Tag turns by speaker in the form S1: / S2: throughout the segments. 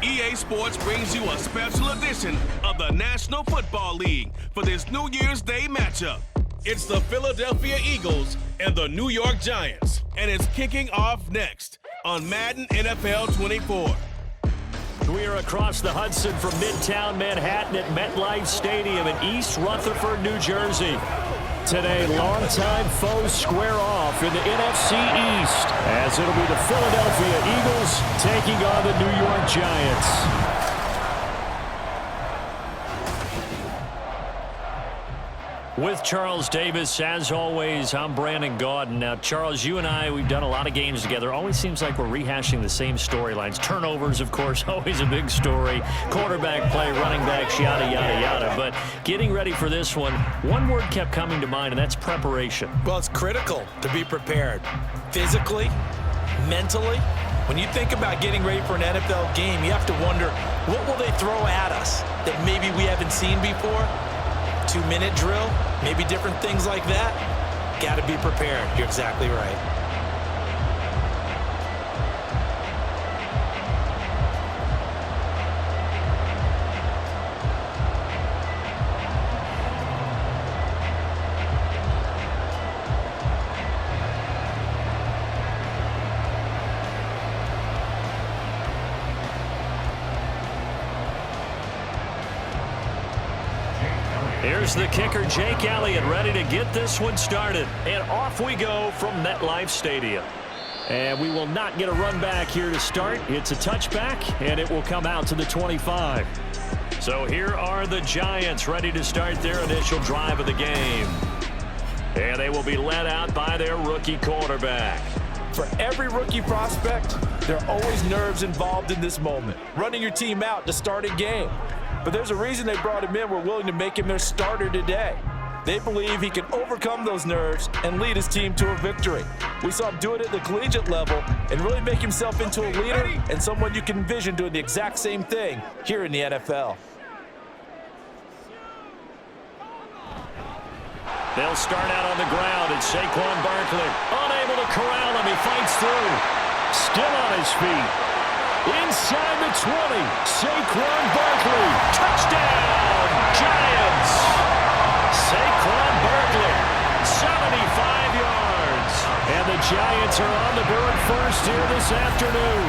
S1: EA Sports brings you a special edition of the National Football League for this New Year's Day matchup. It's the Philadelphia Eagles and the New York Giants, and it's kicking off next on Madden NFL 24.
S2: We are across the Hudson from Midtown Manhattan at MetLife Stadium in East Rutherford, New Jersey. Today, longtime foes square off in the NFC East as it'll be the Philadelphia Eagles taking on the New York Giants. With Charles Davis, as always, I'm Brandon Gaudin. Now, Charles, you and I, we've done a lot of games together. Always seems like we're rehashing the same storylines. Turnovers, of course, always a big story. Quarterback play, running backs, yada, yada, yada. But getting ready for this one word kept coming to mind, and that's preparation.
S3: Well, it's critical to be prepared. Physically, mentally. When you think about getting ready for an NFL game, you have to wonder, what will they throw at us that maybe we haven't seen before? 2-minute drill, maybe different things like that. Got to be prepared. You're exactly right.
S2: Here's the kicker, Jake Elliott, ready to get this one started. And off we go from MetLife Stadium. And we will not get a run back here to start. It's a touchback, and it will come out to the 25. So here are the Giants ready to start their initial drive of the game. And they will be led out by their rookie quarterback.
S3: For every rookie prospect, there are always nerves involved in this moment. Running your team out to start a game. But there's a reason they brought him in. We're willing to make him their starter today. They believe he can overcome those nerves and lead his team to a victory. We saw him do it at the collegiate level and really make himself into a leader and someone you can envision doing the exact same thing here in the NFL.
S2: They'll start out on the ground, and Saquon Barkley unable to corral him. He fights through. Still on his feet. Inside the 20, Saquon Barkley. Touchdown, Giants. Saquon Barkley, 75 yards. And the Giants are on the board first here this afternoon.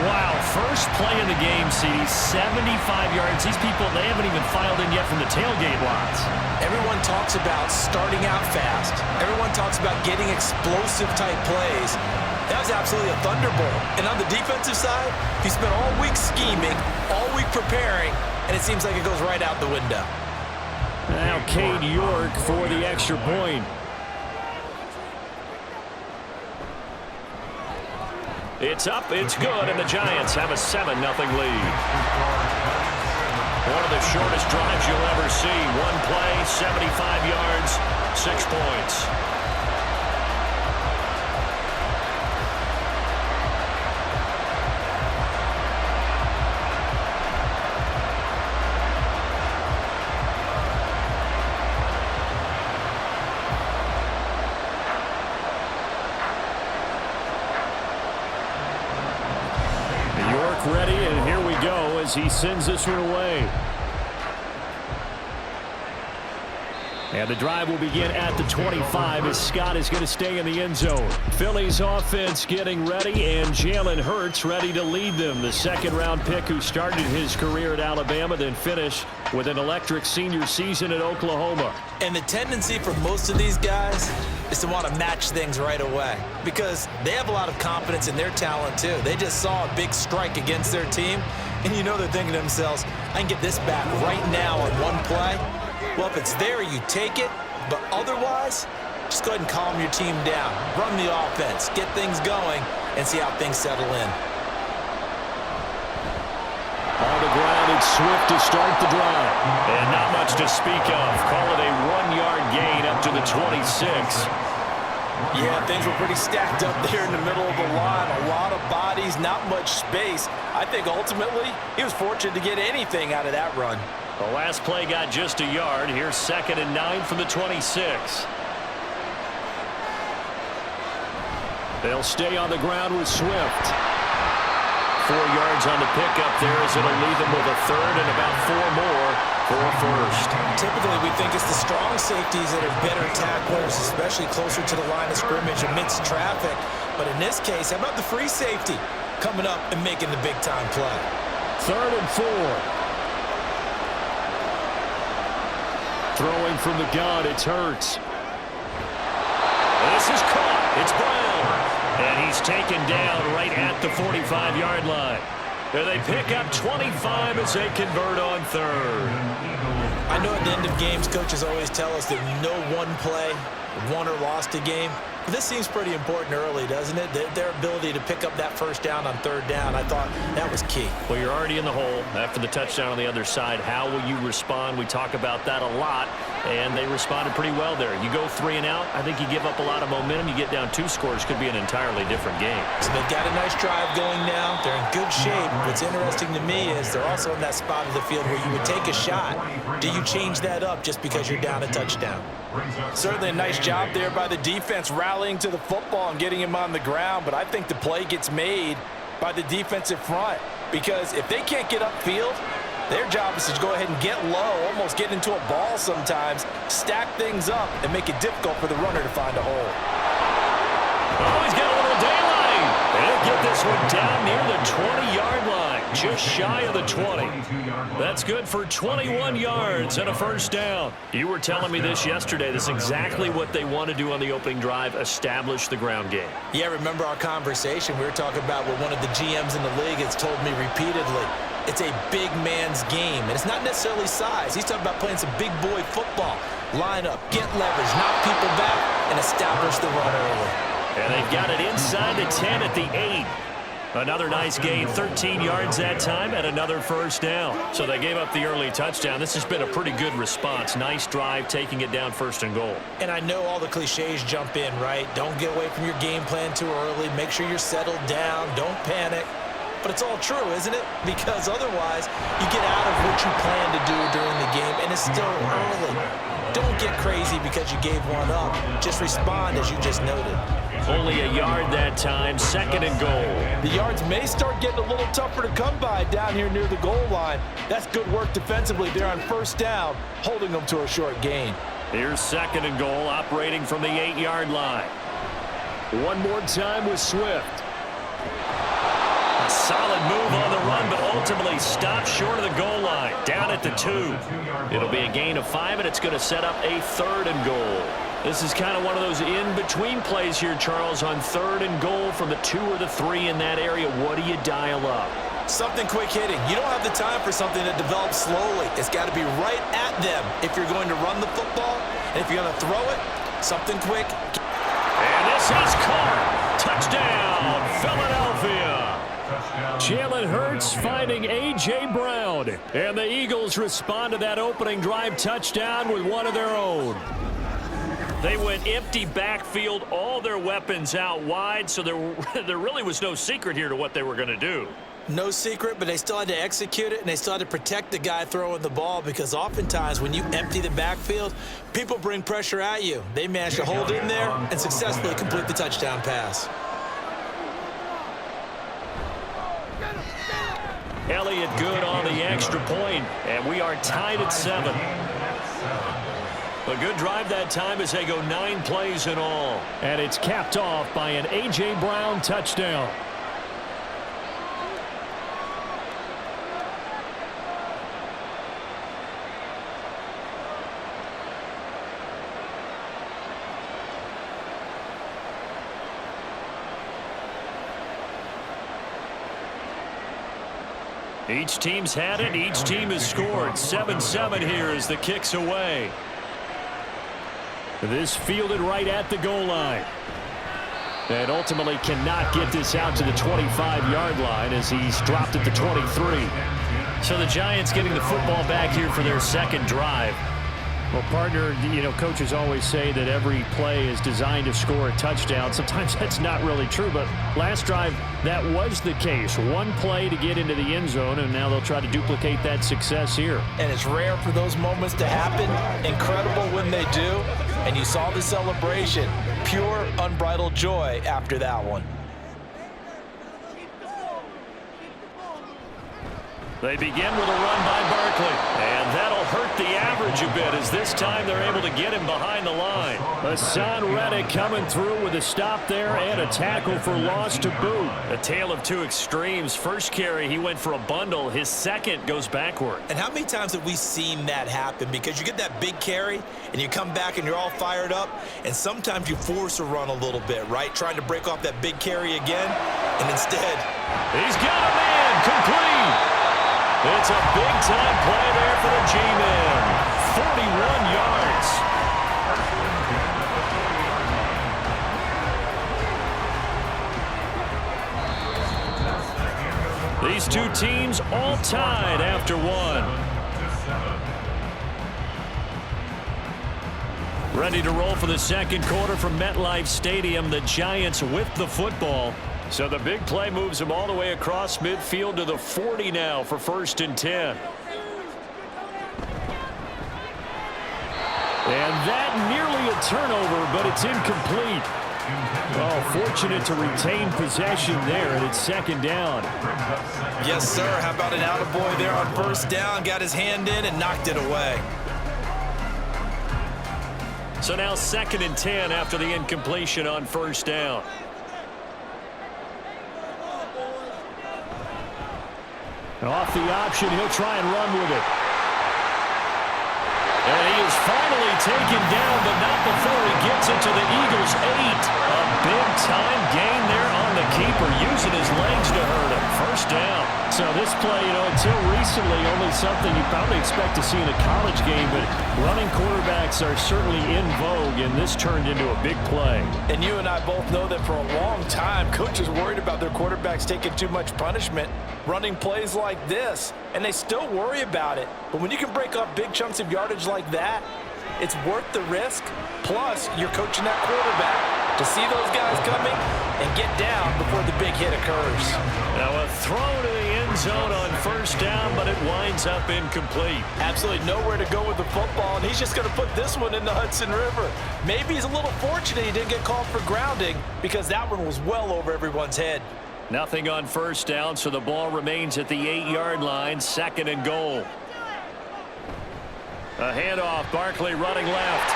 S2: Wow, first play in the game, CD, 75 yards. These people, they haven't even filed in yet from the tailgate lots.
S3: Everyone talks about starting out fast. Everyone talks about getting explosive-type plays. That was absolutely a thunderbolt. And on the defensive side, he spent all week scheming, all week preparing, and it seems like it goes right out the window.
S2: Now Cade York for the extra point. It's up, it's good, and the Giants have a 7-0 lead. One of the shortest drives you'll ever see. One play, 75 yards, 6 points. Ready, and here we go as he sends this one away. And the drive will begin at the 25 as Scott is going to stay in the end zone. Philly's offense getting ready, and Jalen Hurts ready to lead them. The second-round pick who started his career at Alabama, then finished with an electric senior season at Oklahoma.
S3: And the tendency for most of these guys is to want to match things right away because they have a lot of confidence in their talent too. They just saw a big strike against their team, and you know they're thinking to themselves, I can get this back right now on one play. Well, if it's there, you take it, but otherwise, just go ahead and calm your team down. Run the offense, get things going, and see how things settle in.
S2: On the ground, it's Swift to start the drive. And not much to speak of. Call it a 1-yard gain up to the 26.
S3: Yeah, things were pretty stacked up there in the middle of the line. A lot of bodies, not much space. I think ultimately he was fortunate to get anything out of that run.
S2: The last play got just a yard. Here's 2nd and 9 from the 26. They'll stay on the ground with Swift. yards on the pickup there as it'll leave them with a third and about 4 more for a first.
S3: Typically, we think it's the strong safeties that are better tacklers, especially closer to the line of scrimmage amidst traffic. But in this case, how about the free safety coming up and making the big-time play?
S2: 3rd and 4. Throwing from the gun, it's Hurts. This is caught. It's Brown. And he's taken down right at the 45-yard line. And they pick up 25 as they convert on 3rd.
S3: I know at the end of games, coaches always tell us that no one play won or lost a game. But this seems pretty important early, doesn't it? Their ability to pick up that first down on 3rd down, I thought that was key.
S2: Well, you're already in the hole after the touchdown on the other side. How will you respond? We talk about that a lot, and they responded pretty well there. You go 3 and out, I think you give up a lot of momentum. You get down 2 scores, could be an entirely different game.
S3: So they've got a nice drive going now. They're in good shape. What's interesting to me is they're also in that spot of the field where you would take a shot. Do you change that up just because you're down a touchdown?
S4: Certainly a nice job there by the defense rallying to the football and getting him on the ground, but I think the play gets made by the defensive front because if they can't get upfield, their job is to go ahead and get low, almost get into a ball sometimes, stack things up, and make it difficult for the runner to find a hole.
S2: Oh, he's got a little daylight. They'll get this one down near the 20-yard line, just shy of the 20. That's good for 21 yards and a first down. You were telling me this yesterday. This is exactly what they want to do on the opening drive, establish the ground game.
S3: Yeah, remember our conversation? We were talking about what one of the GMs in the league has told me repeatedly. It's a big man's game, and it's not necessarily size. He's talking about playing some big boy football. Line up, get leverage, knock people back, and establish the run early.
S2: And they've got it inside the 10 at the 8. Another nice gain, 13 yards that time, and another first down. So they gave up the early touchdown. This has been a pretty good response. Nice drive, taking it down 1st and goal.
S3: And I know all the cliches jump in, right? Don't get away from your game plan too early. Make sure you're settled down. Don't panic. But it's all true, isn't it? Because otherwise, you get out of what you plan to do during the game, and it's still early. Don't get crazy because you gave one up. Just respond as you just noted.
S2: Only a yard that time, 2nd and goal.
S4: The yards may start getting a little tougher to come by down here near the goal line. That's good work defensively there on 1st down, holding them to a short gain.
S2: Here's 2nd and goal, operating from the 8-yard line. One more time with Swift. A solid move on the run, but ultimately stopped short of the goal line, down at the 2. It'll be a gain of 5, and it's going to set up a 3rd and goal. This is kind of one of those in-between plays here, Charles, on 3rd and goal from the 2 or the 3 in that area. What do you dial up?
S3: Something quick hitting. You don't have the time for something that develops slowly. It's got to be right at them if you're going to run the football. And if you're going to throw it, something quick.
S2: And this is caught. Touchdown, Philadelphia. Jalen Hurts finding A.J. Brown. And the Eagles respond to that opening drive touchdown with one of their own. They went empty backfield, all their weapons out wide, so there really was no secret here to what they were going to do.
S3: No secret, but they still had to execute it, and they still had to protect the guy throwing the ball because oftentimes when you empty the backfield, people bring pressure at you. They managed to hold in there and successfully complete the touchdown pass.
S2: Elliott good on the extra point, and we are tied at 7. A good drive that time as they go 9 plays in all. And it's capped off by an A.J. Brown touchdown. Each team's had it. Each team has scored. 7-7 here as the kick's away. This fielded right at the goal line. And ultimately cannot get this out to the 25-yard line as he's dropped at the 23. So the Giants getting the football back here for their 2nd drive. Well, partner, you know, coaches always say that every play is designed to score a touchdown. Sometimes that's not really true, but last drive, that was the case. One play to get into the end zone, and now they'll try to duplicate that success here.
S4: And it's rare for those moments to happen. Incredible when they do. And you saw the celebration. Pure, unbridled joy after that one.
S2: They begin with a run by Barkley, and that'll hurt the average a bit as this time they're able to get him behind the line. Hassan Reddick coming through with a stop there and a tackle for loss to boot. A tale of two extremes. First carry, he went for a bundle. His second goes backward.
S3: And how many times have we seen that happen? Because you get that big carry, and you come back and you're all fired up, and sometimes you force a run a little bit, right? Trying to break off that big carry again, and instead...
S2: He's got a man complete. It's a big-time play there for the G-men. 41 yards. These two teams all tied after one. Ready to roll for the second quarter from MetLife Stadium. The Giants with the football. So the big play moves him all the way across midfield to the 40 now for 1st and 10. And that nearly a turnover, but it's incomplete. Oh, fortunate to retain possession there, and it's 2nd down.
S3: Yes, sir. How about an attaboy there on 1st down? Got his hand in and knocked it away.
S2: So now 2nd and 10 after the incompletion on 1st down. Off the option, he'll try and run with it. And he is finally taken down, but not before he gets it to the Eagles' 8. A big-time gain there on the keeper, using his legs to hurt him. 1st down. So this play, until recently, only something you probably expect to see in a college game, but running quarterbacks are certainly in vogue, and this turned into a big play.
S4: And you and I both know that for a long time, coaches worried about their quarterbacks taking too much punishment, running plays like this, and they still worry about it. But when you can break up big chunks of yardage like that, it's worth the risk. Plus, you're coaching that quarterback to see those guys coming and get down before the big hit occurs.
S2: Now a throw to the end zone on 1st down, but it winds up incomplete.
S4: Absolutely nowhere to go with the football, and he's just going to put this one in the Hudson River. Maybe he's a little fortunate he didn't get called for grounding because that one was well over everyone's head.
S2: Nothing on 1st down, so the ball remains at the 8-yard line, 2nd and goal. A handoff, Barkley running left.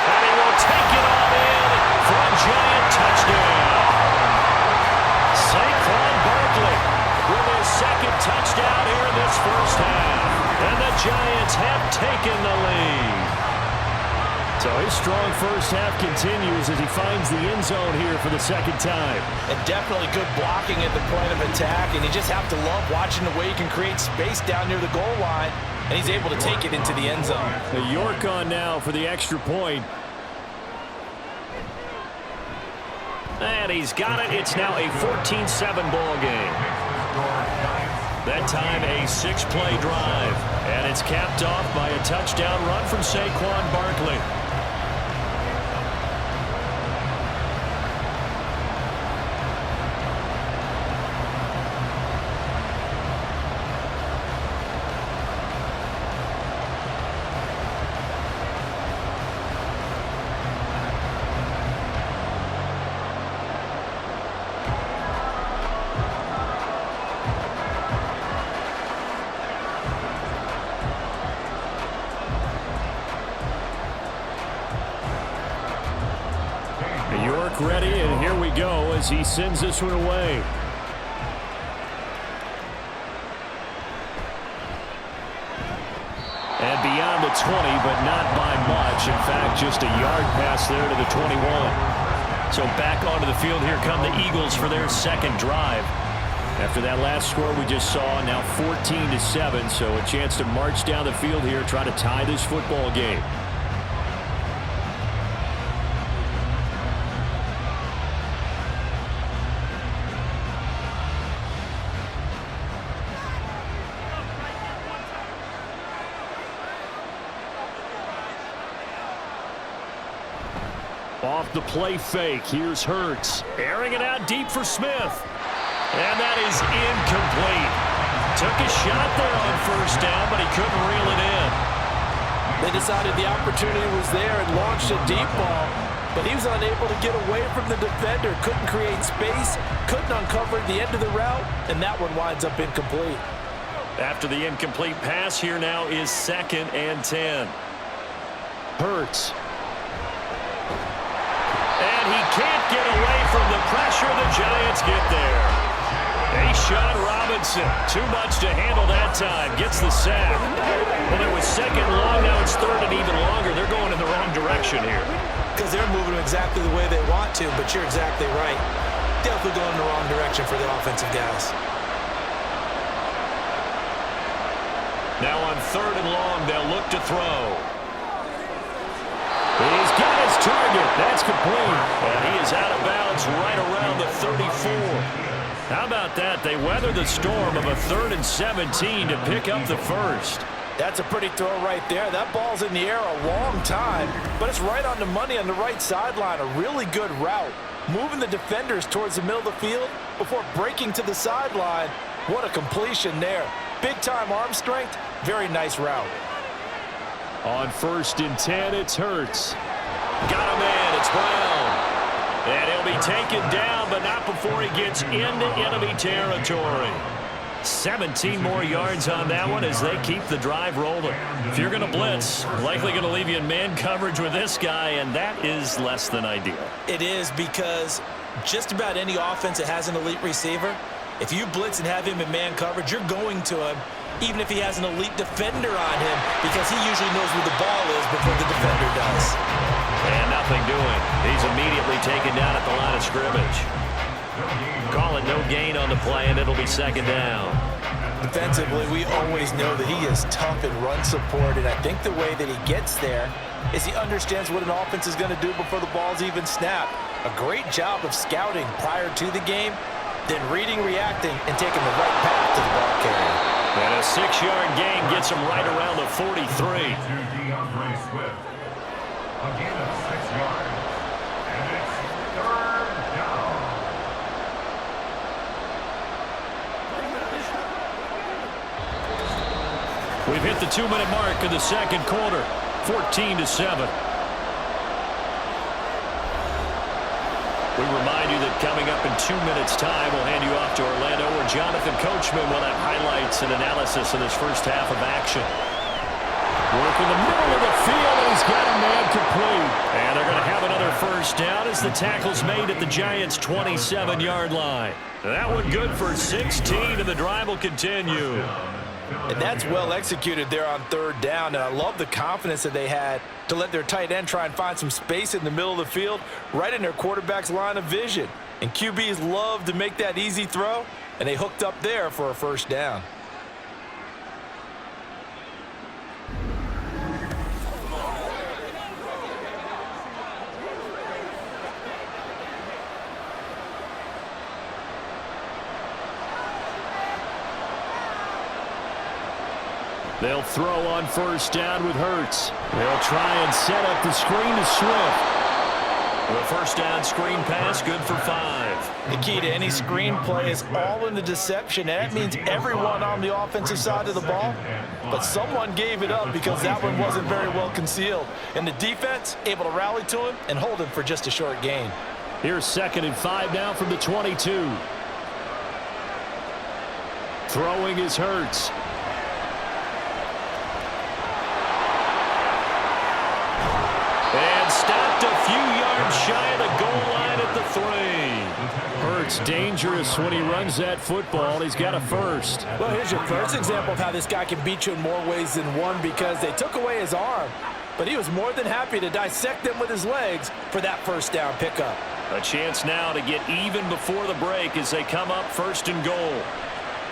S2: And he will take it all in for a Giant touchdown. Saquon Barkley with his 2nd touchdown here in this 1st half. And the Giants have taken the lead. So his strong 1st half continues as he finds the end zone here for the 2nd time.
S4: And definitely good blocking at the point of attack, and you just have to love watching the way he can create space down near the goal line, and he's able to take it into the end zone.
S2: The York on now for the extra point. And he's got it. It's now a 14-7 ball game. That time a 6-play drive. And it's capped off by a touchdown run from Saquon Barkley. York ready, and here we go as he sends this one away. And beyond the 20, but not by much. In fact, just a yard pass there to the 21. So back onto the field, here come the Eagles for their 2nd drive. After that last score we just saw, now 14-7, so a chance to march down the field here, try to tie this football game. Off the play fake, here's Hurts. Airing it out deep for Smith. And that is incomplete. Took a shot there on 1st down, but he couldn't reel it in.
S4: They decided the opportunity was there and launched a deep ball, but he was unable to get away from the defender, couldn't create space, couldn't uncover the end of the route, and that one winds up incomplete.
S2: After the incomplete pass, here now is 2nd and 10. Hurts. And he can't get away from the pressure. The Giants get there. Sean Robinson, too much to handle that time, gets the sack. Well, it was 2nd and long, now it's 3rd and even longer. They're going in the wrong direction here.
S3: Because they're moving exactly the way they want to, but you're exactly right. Definitely going in the wrong direction for the offensive guys.
S2: Now on 3rd and long, they'll look to throw. He's got his target. That's complete. And he is out of bounds right around the 34. How about that? They weather the storm of a 3rd and 17 to pick up the first.
S4: That's a pretty throw right there. That ball's in the air a long time, but it's right on the money on the right sideline. A really good route. Moving the defenders towards the middle of the field before breaking to the sideline. What a completion there. Big-time arm strength. Very nice route.
S2: On 1st and 10, it's Hurts. Got him in. It's Brown. And he'll be taken down, but not before he gets into enemy territory. 17 more yards on that one as they keep the drive rolling. If you're going to blitz, likely going to leave you in man coverage with this guy, and that is less than ideal.
S3: It is, because just about any offense that has an elite receiver, if you blitz and have him in man coverage, you're going to him, even if he has an elite defender on him, because he usually knows where the ball is before the defender does.
S2: And nothing doing. He's immediately taken down at the line of scrimmage. Call it no gain on the play, and it'll be 2nd down.
S4: Defensively, we always know that he is tough in run support, and I think the way that he gets there is he understands what an offense is going to do before the ball's even snapped. A great job of scouting prior to the game, then reading, reacting, and taking the right path to the ball carrier.
S2: And a 6-yard gain gets him right around the 43.
S5: Again at 6 yards, and it's 3rd down.
S2: We've hit the 2-minute mark in the 2nd quarter, 14-7. We remind you that coming up in 2 minutes' time, we'll hand you off to Orlando, where Jonathan Coachman will have highlights and analysis of this first half of action. Work in the middle of the field, and he's got a man complete. And they're going to have another first down as the tackle's made at the Giants' 27-yard line. That one good for 16, and the drive will continue.
S4: And that's well executed there on 3rd down, and I love the confidence that they had to let their tight end try and find some space in the middle of the field, right in their quarterback's line of vision. And QBs love to make that easy throw, and they hooked up there for a first down.
S2: They'll throw on 1st down with Hurts. They'll try and set up the screen to Swift. The 1st down screen pass, good for 5.
S4: The key to any screen play is all in the deception, and that means everyone on the offensive side of the ball. But someone gave it up because that one wasn't very well concealed. And the defense able to rally to him and hold him for just a short gain.
S2: Here's 2nd and 5 now from the 22. Throwing is Hurts. And stopped a few yards shy of the goal line at the 3. Hurts dangerous when he runs that football. He's got a first.
S4: Well, here's your first example of how this guy can beat you in more ways than one, because they took away his arm, but he was more than happy to dissect them with his legs for that first down pickup.
S2: A chance now to get even before the break as they come up 1st and goal.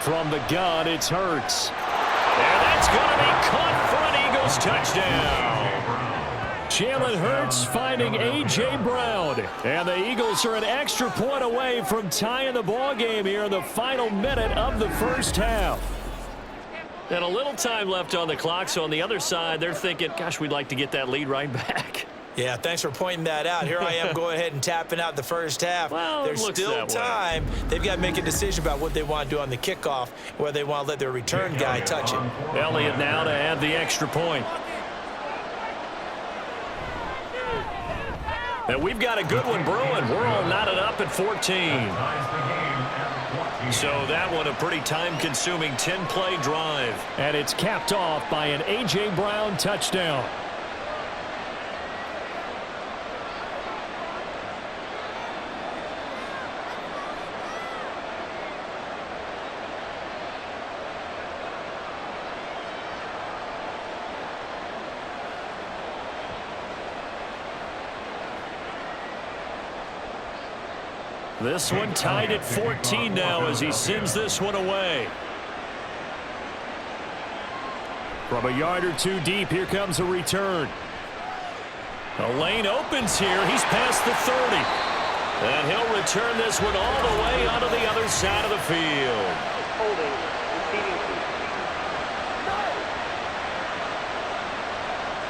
S2: From the gun, it's Hurts. And that's going to be caught for an Eagles touchdown. Jalen Hurts finding A.J. Brown. And the Eagles are an extra point away from tying the ball game here in the final minute of the first half. And a little time left on the clock, so on the other side, they're thinking, gosh, we'd like to get that lead right back.
S3: Yeah, thanks for pointing that out. Here I am going ahead and tapping out the first half.
S2: Well,
S3: there's still time. They've got to make a decision about what they want to do on the kickoff, whether they want to let their return guy touch it.
S2: Elliott now to add the extra point. And we've got a good one brewing. We're all knotted up at 14. So that one a pretty time-consuming 10-play drive.
S6: And it's capped off by an A.J. Brown touchdown.
S2: This one tied at 14 now as he sends this one away.
S6: From a yard or two deep, here comes a return.
S2: The lane opens here. He's past the 30. And he'll return this one all the way onto the other side of the field.
S7: Holding, receiving.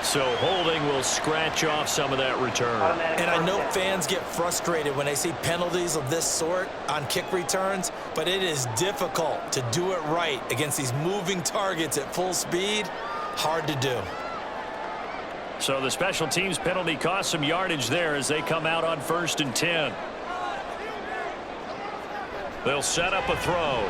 S2: So holding will scratch off some of that return.
S3: And I know fans get frustrated when they see penalties of this sort on kick returns, but it is difficult to do it right against these moving targets at full speed. Hard to do.
S2: So the special teams penalty cost some yardage there as they come out on 1st and 10. They'll set up a throw.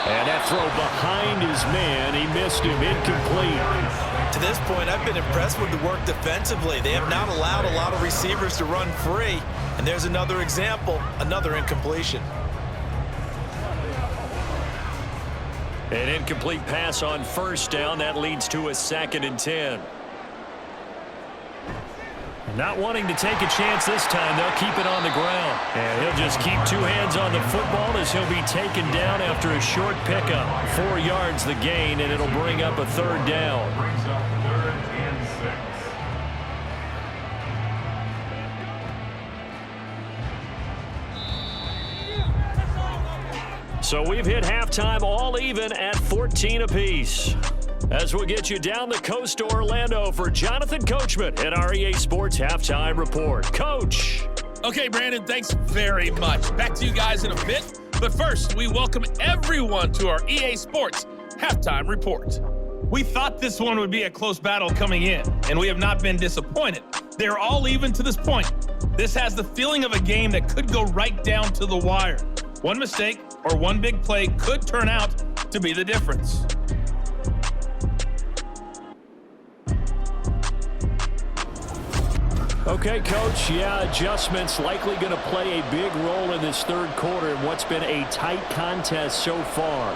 S6: And that throw behind his man. He missed him. Incomplete.
S3: To this point, I've been impressed with the work defensively. They have not allowed a lot of receivers to run free. And there's another example, another incompletion.
S2: An incomplete pass on 1st down. That leads to a 2nd and 10.
S6: Not wanting to take a chance this time, they'll keep it on the ground.
S2: And he'll just keep 2 hands on the football as he'll be taken down after a short pickup. 4 yards the gain, and it'll bring up a 3rd down.
S5: Brings up 3rd and 6.
S2: So we've hit halftime all even at 14 apiece. As we'll get you down the coast to Orlando for Jonathan Coachman at our EA Sports Halftime Report. Coach.
S8: Okay, Brandon, thanks very much. Back to you guys in a bit. But first, we welcome everyone to our EA Sports Halftime Report. We thought this one would be a close battle coming in, and we have not been disappointed. They're all even to this point. This has the feeling of a game that could go right down to the wire. One mistake or one big play could turn out to be the difference.
S6: Okay, Coach, adjustments likely going to play a big role in this 3rd quarter in what's been a tight contest so far.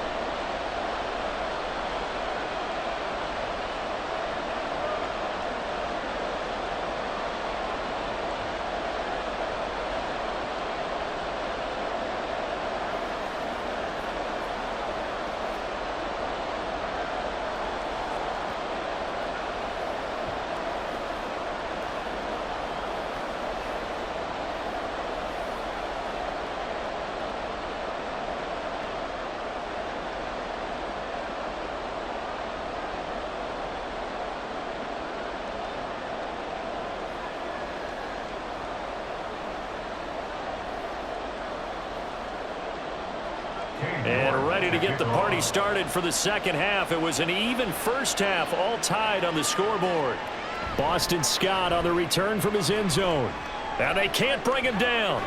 S2: And ready to get the party started for the 2nd half. It was an even 1st half, all tied on the scoreboard.
S6: Boston Scott on the return from his end zone.
S2: And they can't bring him down.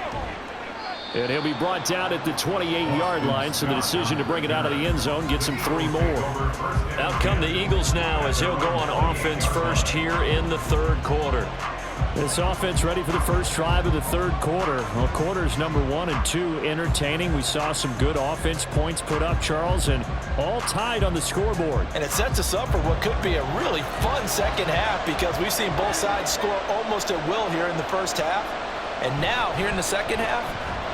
S6: And he'll be brought down at the 28-yard line, so the decision to bring it out of the end zone gets him 3 more.
S2: Out come the Eagles now as he'll go on offense first here in the 3rd quarter.
S6: This offense ready for the first drive of the 3rd quarter. Well, quarters number 1 and 2 entertaining. We saw some good offense points put up, Charles, and all tied on the scoreboard.
S3: And it sets us up for what could be a really fun 2nd half because we've seen both sides score almost at will here in the 1st half. And now, here in the 2nd half,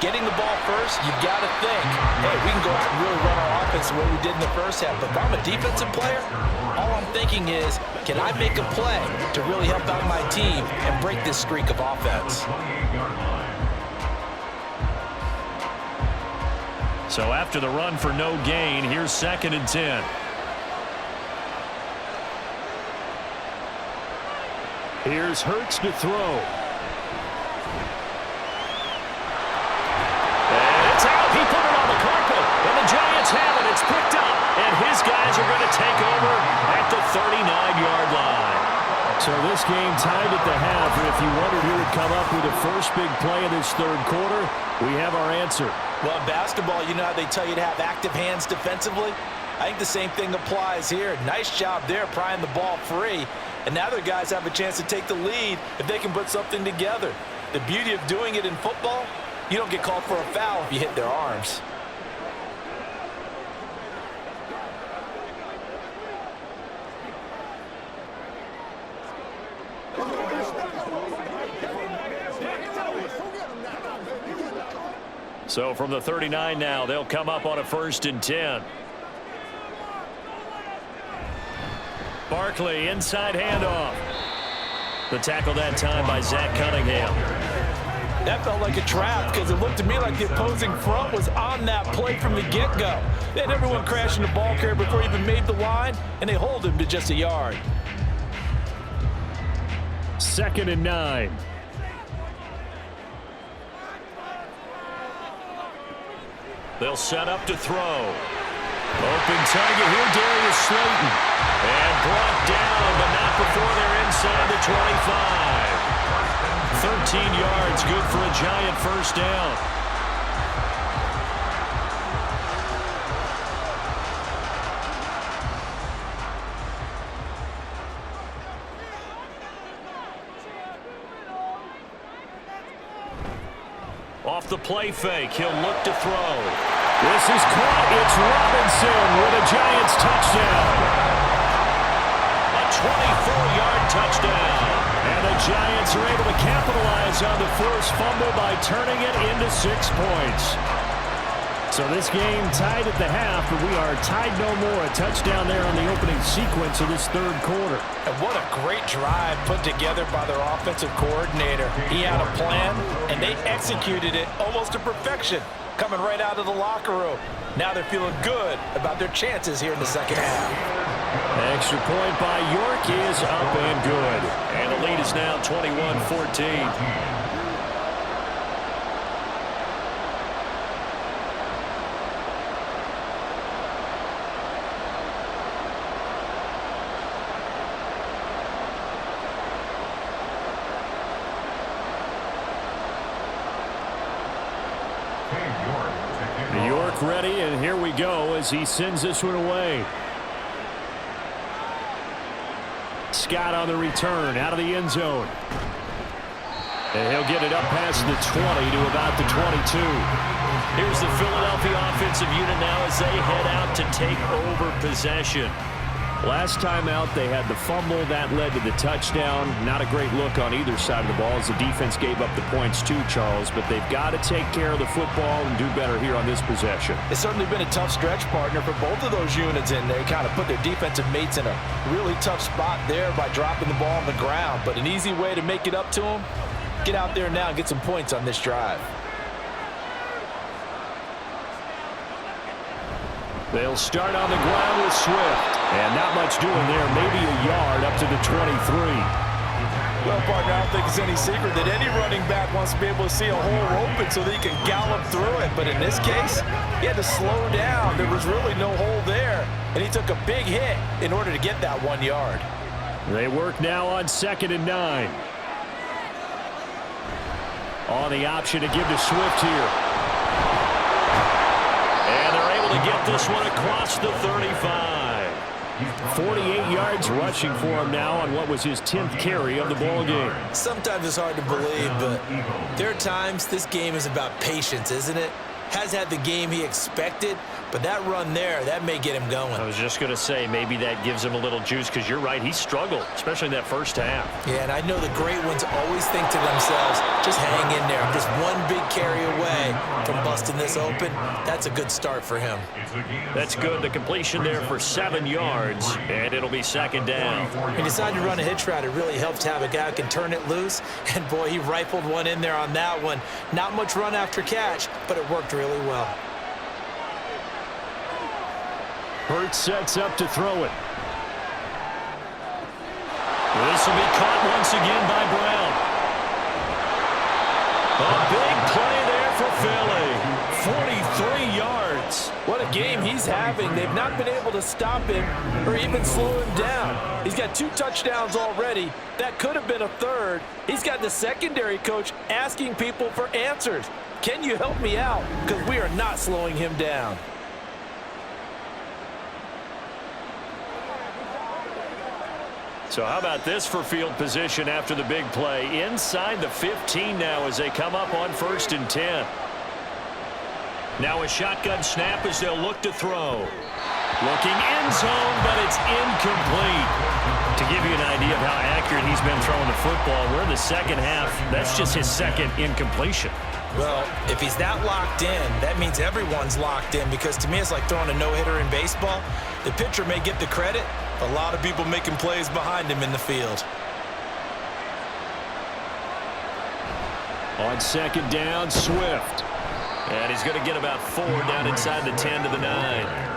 S3: getting the ball first, you've got to think, hey, we can go out and really run our offense the way we did in the 1st half. But if I'm a defensive player, all I'm thinking is, can I make a play to really help out my team and break this streak of offense?
S2: So after the run for no gain, here's 2nd and 10.
S6: Here's Hurts to throw.
S2: It's out. He put it on the carpet, and the Giants have it. It's picked up, and his guys are going to take over at the 39-yard line.
S6: So this game tied at the half, and if you wondered who would come up with the first big play of this third quarter, we have our answer.
S4: Well, in basketball, you know how they tell you to have active hands defensively? I think the same thing applies here. Nice job there prying the ball free. And now their guys have a chance to take the lead if they can put something together. The beauty of doing it in football, you don't get called for a foul if you hit their arms.
S6: So from the 39 now, they'll come up on a 1st and 10. Barkley, inside handoff. The tackle that time by Zach Cunningham.
S4: That felt like a trap because it looked to me like the opposing front was on that play from the get-go. They had everyone crashing the ball carrier before he even made the line, and they hold him to just a yard.
S6: 2nd and 9. They'll set up to throw. Open target here, Darius Slayton. And brought down, but not before they're inside the 25. 13 yards, good for a Giant first down. Off the play fake, he'll look to throw. This is caught. It's Robinson with a Giants touchdown. A 24-yard touchdown. And the Giants are able to capitalize on the forced fumble by turning it into 6 points. So this game tied at the half, but we are tied no more. A touchdown there on the opening sequence of this third quarter.
S4: And what a great drive put together by their offensive coordinator. He had a plan, and they executed it almost to perfection, coming right out of the locker room. Now they're feeling good about their chances here in the second half.
S6: Extra point by York is up and good. And the lead is now 21-14. Ready, and here we go as he sends this one away. Scott on the return out of the end zone. And he'll get it up past the 20 to about the 22. Here's the Philadelphia offensive unit now as they head out to take over possession. Last time out, they had the fumble. That led to the touchdown. Not a great look on either side of the ball as the defense gave up the points too, Charles. But they've got to take care of the football and do better here on this possession.
S4: It's certainly been a tough stretch, partner, for both of those units in there. Kind of put their defensive mates in a really tough spot there by dropping the ball on the ground. But an easy way to make it up to them, get out there now and get some points on this drive.
S6: They'll start on the ground with Swift. And not much doing there. Maybe a yard up to the 23.
S4: Well, partner, I don't think it's any secret that any running back wants to be able to see a hole open so that he can gallop through it. But in this case, he had to slow down. There was really no hole there. And he took a big hit in order to get that 1 yard.
S6: They work now on 2nd and 9. On the option to give to Swift here. And they're able to get this one across the 35. 48 yards rushing for him now on what was his 10th carry of the ball game.
S3: Sometimes it's hard to believe, but there are times this game is about patience, isn't it? Has had the game he expected, but that run there, that may get him going.
S6: I was just going to say, maybe that gives him a little juice because you're right, he struggled, especially in that first half.
S3: Yeah, and I know the great ones always think to themselves, just hang in there. I'm just one big carry away from busting this open. That's a good start for him.
S6: That's good. The completion there for 7 yards, and it'll be 2nd down.
S3: He decided to run a hitch route. It really helped to have a guy who can turn it loose, and boy, he rifled one in there on that one. Not much run after catch, but it worked really well.
S6: Hurts sets up to throw it. This will be caught once again by Brown. A big play there for Philly. 43 yards.
S4: What a game he's having, they've not been able to stop him or even slow him down. He's got 2 touchdowns already. That could have been a third. He's got the secondary coach asking people for answers. Can you help me out? Because we are not slowing him down.
S6: So how about this for field position after the big play? Inside the 15 now as they come up on 1st and 10. Now a shotgun snap as they'll look to throw. Looking end zone, but it's incomplete. To give you an idea of how accurate he's been throwing the football, we're in the second half. That's just his second incompletion.
S3: Well, if he's that locked in, that means everyone's locked in, because to me it's like throwing a no-hitter in baseball. The pitcher may get the credit, but a lot of people making plays behind him in the field.
S6: On 2nd down, Swift. And he's going to get about 4 down inside the 10 to the 9.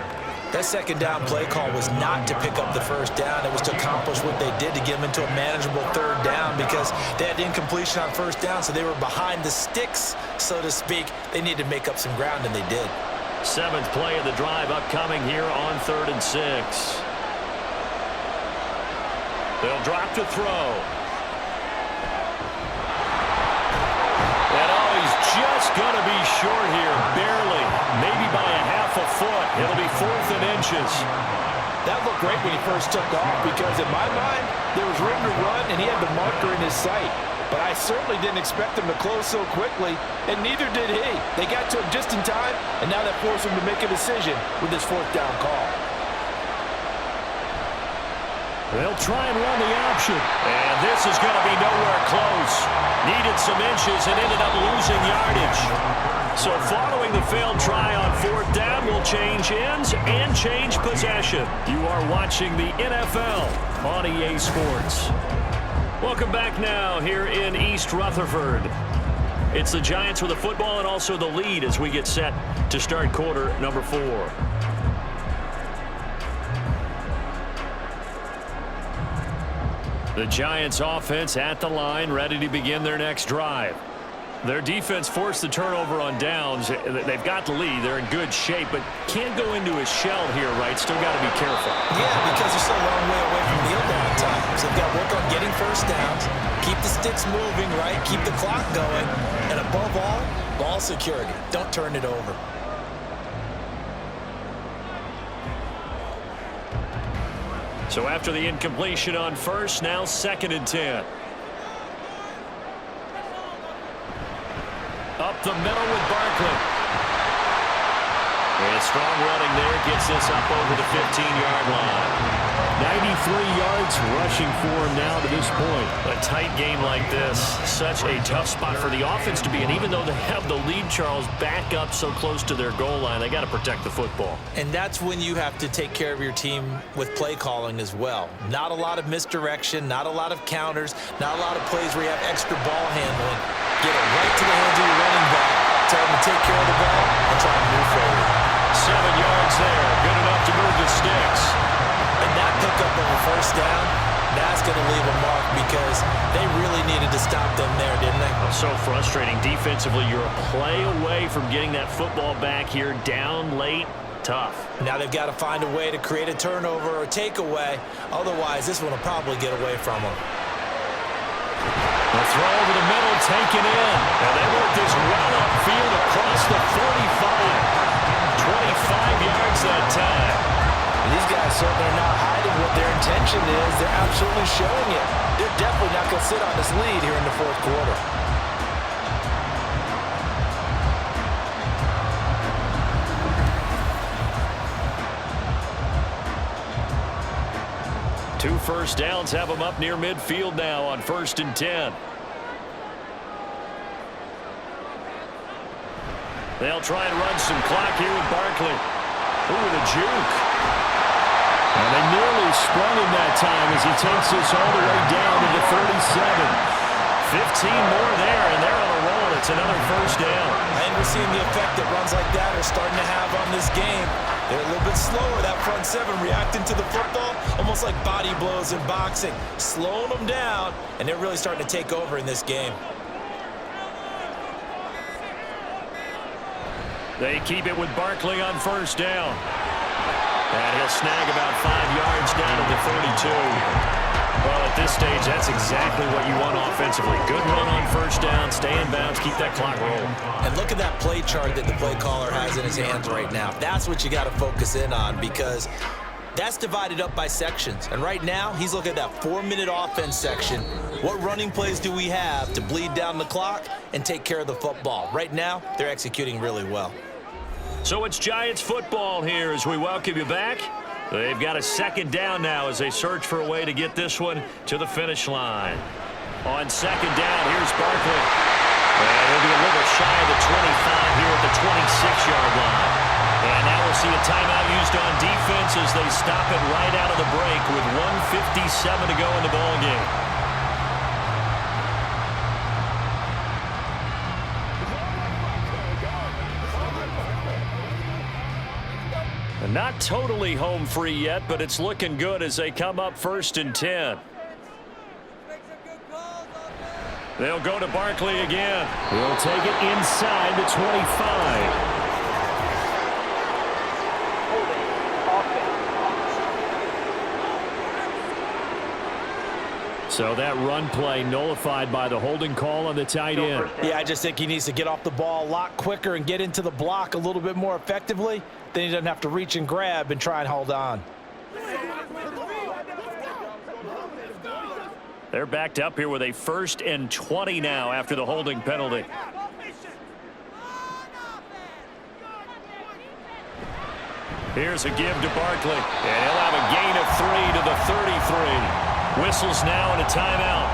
S3: That 2nd down play call was not to pick up the 1st down. It was to accomplish what they did, to get them into a manageable 3rd down, because they had incompletion on 1st down, so they were behind the sticks, so to speak. They needed to make up some ground, and they did.
S6: 7th play of the drive upcoming here on 3rd and 6. They'll drop to throw. And he's just going to be short here, barely, maybe by a half a foot. It'll be 4th and inches.
S4: That looked great when he first took off, because in my mind, there was room to run, and he had the marker in his sight. But I certainly didn't expect him to close so quickly, and neither did he. They got to him just in time, and now that forced him to make a decision with his 4th down call.
S6: They'll try and run the option. And this is going to be nowhere close. Needed some inches and ended up losing yardage. So following the failed try on 4th down, will change ends and change possession. You are watching the NFL on EA Sports. Welcome back now here in East Rutherford. It's the Giants with the football and also the lead as we get set to start quarter number 4. The Giants offense at the line, ready to begin their next drive. Their defense forced the turnover on downs. They've got the lead. They're in good shape, but can't go into a shell here, right? Still got to be careful.
S3: Yeah, because they're still a long way away from kneel down time. So they've got to work on getting 1st downs, keep the sticks moving, right? Keep the clock going. And above all, ball security. Don't turn it over.
S6: So after the incompletion on 1st, now 2nd and 10. Up the middle with Barkley. And strong running there gets this up over the 15-yard line. 93 yards rushing for him now to this point. A tight game like this, such a tough spot for the offense to be in. Even though they have the lead, Charles, back up so close to their goal line, they got to protect the football.
S3: And that's when you have to take care of your team with play calling as well. Not a lot of misdirection, not a lot of counters, not a lot of plays where you have extra ball handling. Get it right to the hands of your running back. Tell him to take care of the ball and try to move forward.
S6: 7 yards there, good enough to move the sticks.
S3: And that pickup of a 1st down, that's going to leave a mark, because they really needed to stop them there, didn't they?
S6: So frustrating. Defensively, you're a play away from getting that football back here, down late. Tough.
S3: Now they've got to find a way to create a turnover or a takeaway. Otherwise, this one will probably get away from them.
S6: The throw over the middle, taken in. And they work this well upfield across the 45. 25 yards that time.
S4: And these guys certainly are not hiding what their intention is. They're absolutely showing it. They're definitely not going to sit on this lead here in the 4th quarter.
S6: Two 1st downs have them up near midfield now on 1st and 10. They'll try and run some clock here with Barkley. Ooh, the juke. And they nearly sprung him that time as he takes this all the way down to the 37. 15 more there, and they're on a roll. It's another 1st down.
S3: And we're seeing the effect that runs like that are starting to have on this game. They're a little bit slower, that front 7, reacting to the football, almost like body blows in boxing. Slowing them down, and they're really starting to take over in this game.
S6: They keep it with Barkley on first down. And he'll snag about 5 yards down to the 32. Well, at this stage, that's exactly what you want offensively. Good run on first down, stay in bounds, keep that clock rolling.
S3: And look at that play chart that the play caller has in his hands right now. That's what you got to focus in on, because that's divided up by sections. And right now, he's looking at that 4-minute offense section. What running plays do we have to bleed down the clock and take care of the football? Right now, they're executing really well.
S6: So it's Giants football here as we welcome you back. They've got a second down now as they search for a way to get this one to the finish line. On second down, here's Barkley. And he'll be a little shy of the 25 here at the 26-yard line. And now we'll see a timeout used on defense as they stop it right out of the break with 1:57 to go in the ballgame. Not totally home free yet, but it's looking good as they come up 1st and 10. They'll go to Barkley again. He'll take it inside the 25. So that run play nullified by the holding call on the tight end.
S4: Yeah, I just think he needs to get off the ball a lot quicker and get into the block a little bit more effectively. Then he doesn't have to reach and grab and try and hold on.
S6: They're backed up here with a 1st and 20 now after the holding penalty. Here's a give to Barkley, and he'll have a gain of 3 to the 33. Whistles now and a timeout.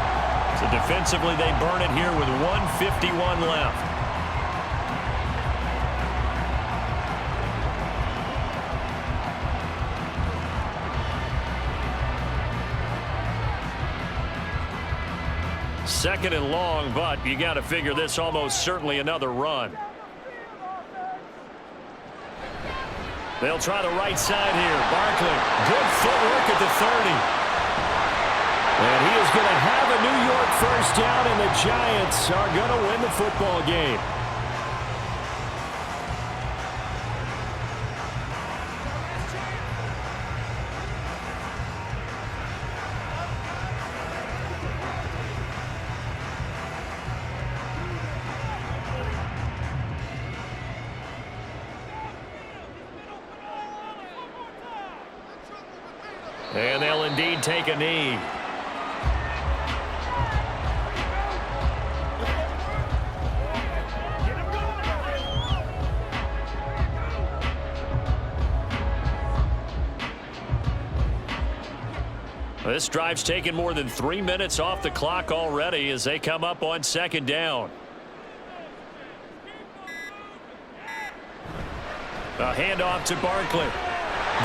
S6: So defensively, they burn it here with 1:51 left. Second and long, but you got to figure this almost certainly another run. They'll try the right side here. Barkley, good footwork at the 30. And he is going to have a New York first down, and the Giants are going to win the football game. And they'll indeed take a knee. This drive's taken more than 3 minutes off the clock already as they come up on second down. A handoff to Barkley.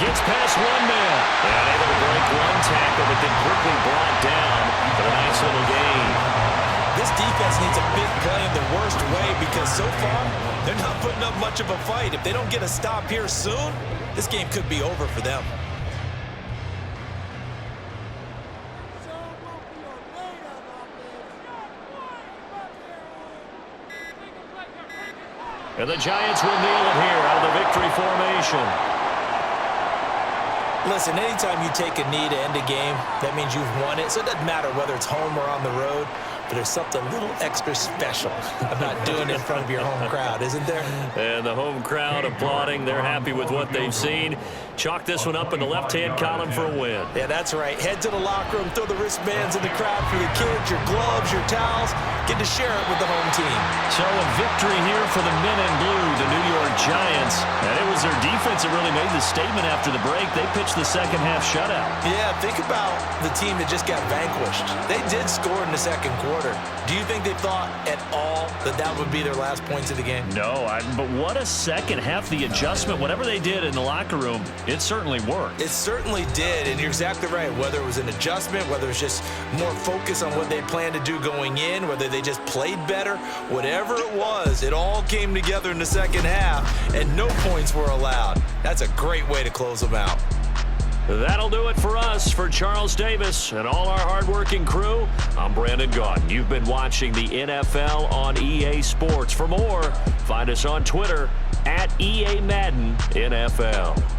S6: Gets past one man. And able to break one tackle, but then quickly brought down for a nice little gain.
S3: This defense needs a big play in the worst way, because so far, they're not putting up much of a fight. If they don't get a stop here soon, this game could be over for them.
S6: And the Giants will kneel it here out of the victory formation.
S3: Listen, anytime you take a knee to end a game, that means you've won it. So it doesn't matter whether it's home or on the road, but there's something a little extra special about doing it in front of your home crowd, isn't there?
S6: And the home crowd applauding. They're happy with what they've seen. Chalk this one up in the left-hand column for a win.
S3: Yeah, that's right. Head to the locker room, throw the wristbands in the crowd for the kids, your gloves, your towels. Get to share it with the home team.
S6: So a victory here for the men in blue, the New York Giants. And it was their defense that really made the statement after the break. They pitched the second half shutout.
S3: Yeah, think about the team that just got vanquished. They did score in the second quarter. Do you think they thought at all that that would be their last points of the game?
S6: No, but what a second half. The adjustment, whatever they did in the locker room, it certainly worked.
S3: It certainly did, and you're exactly right. Whether it was an adjustment, whether it was just more focus on what they planned to do going in, whether they just played better, whatever it was, it all came together in the second half, and no points were allowed. That's a great way to close them out.
S6: That'll do it for us. For Charles Davis and all our hardworking crew, I'm Brandon Gaudin. You've been watching the NFL on EA Sports. For more, find us on Twitter @EA Madden NFL.